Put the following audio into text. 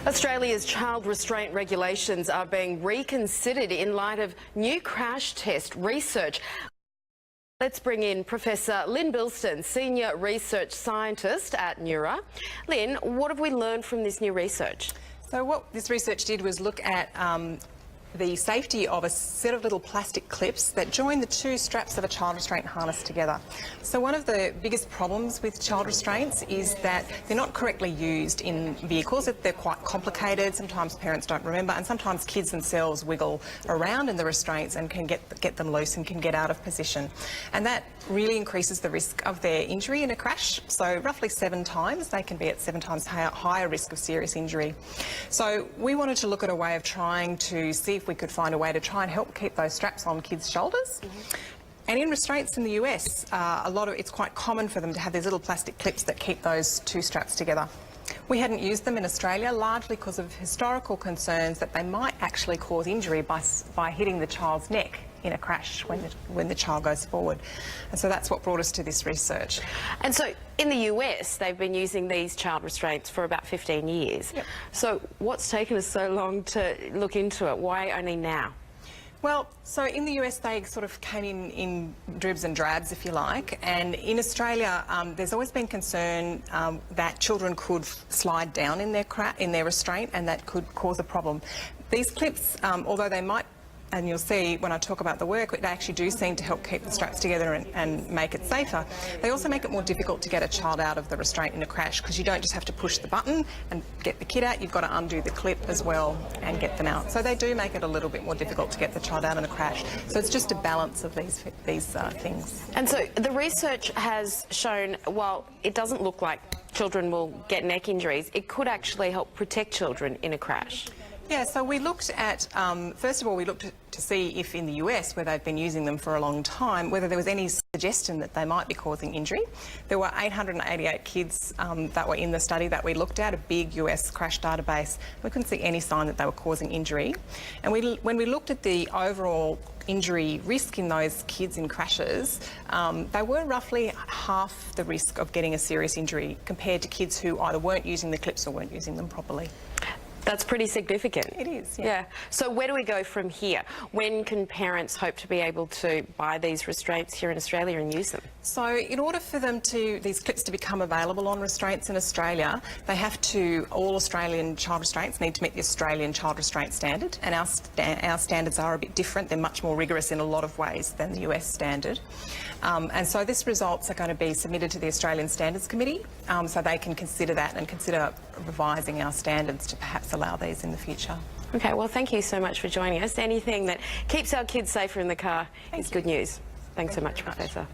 Australia's child restraint regulations are being reconsidered in light of new crash test research. Let's bring in Professor Lynne Bilston, Senior Research Scientist at NeuRA. Lynne, what have we learned from this new research? So what this research did was look at the safety of a set of little plastic clips that join the two straps of a child restraint harness together. So one of the biggest problems with child restraints is that they're not correctly used in vehicles. They're quite complicated. Sometimes parents don't remember, and sometimes kids themselves wiggle around in the restraints and can get them loose and can get out of position. And that really increases the risk of their injury in a crash. So roughly 7 times, they can be at 7 times higher risk of serious injury. So we wanted to look at a way of trying to see if we could find a way to try and help keep those straps on kids' shoulders. And in restraints in the US, it's quite common for them to have these little plastic clips that keep those two straps together. We hadn't used them in Australia, largely because of historical concerns that they might actually cause injury by hitting the child's neck in a crash when the child goes forward. And so that's what brought us to this research. And so in the US, they've been using these child restraints for about 15 years. Yep. So what's taken us so long to look into it? Why only now? Well, so in the US they sort of came in dribs and drabs, if you like, and in Australia there's always been concern that children could slide down in their restraint, and that could cause a problem. These clips, although they might, and you'll see when I talk about the work, they actually do seem to help keep the straps together and make it safer. They also make it more difficult to get a child out of the restraint in a crash, because you don't just have to push the button and get the kid out, you've got to undo the clip as well and get them out. So they do make it a little bit more difficult to get the child out in a crash. So it's just a balance of these things. And so the research has shown, while it doesn't look like children will get neck injuries, it could actually help protect children in a crash. Yeah, so we looked at, first of all, we looked to see if in the US, where they've been using them for a long time, whether there was any suggestion that they might be causing injury. There were 888 kids that were in the study that we looked at, a big US crash database. We couldn't see any sign that they were causing injury. And when we looked at the overall injury risk in those kids in crashes, they were roughly half the risk of getting a serious injury compared to kids who either weren't using the clips or weren't using them properly. That's pretty significant. It is, yeah. So where do we go from here? When can parents hope to be able to buy these restraints here in Australia and use them? So in order for these clips to become available on restraints in Australia, they have to, all Australian child restraints need to meet the Australian child restraint standard, and our standards are a bit different. They're much more rigorous in a lot of ways than the US standard. And so these results are going to be submitted to the Australian Standards Committee, so they can consider that and consider revising our standards to perhaps allow these in the future. Okay, well, thank you so much for joining us. Anything that keeps our kids safer in the car is good news. Thanks so much, Professor.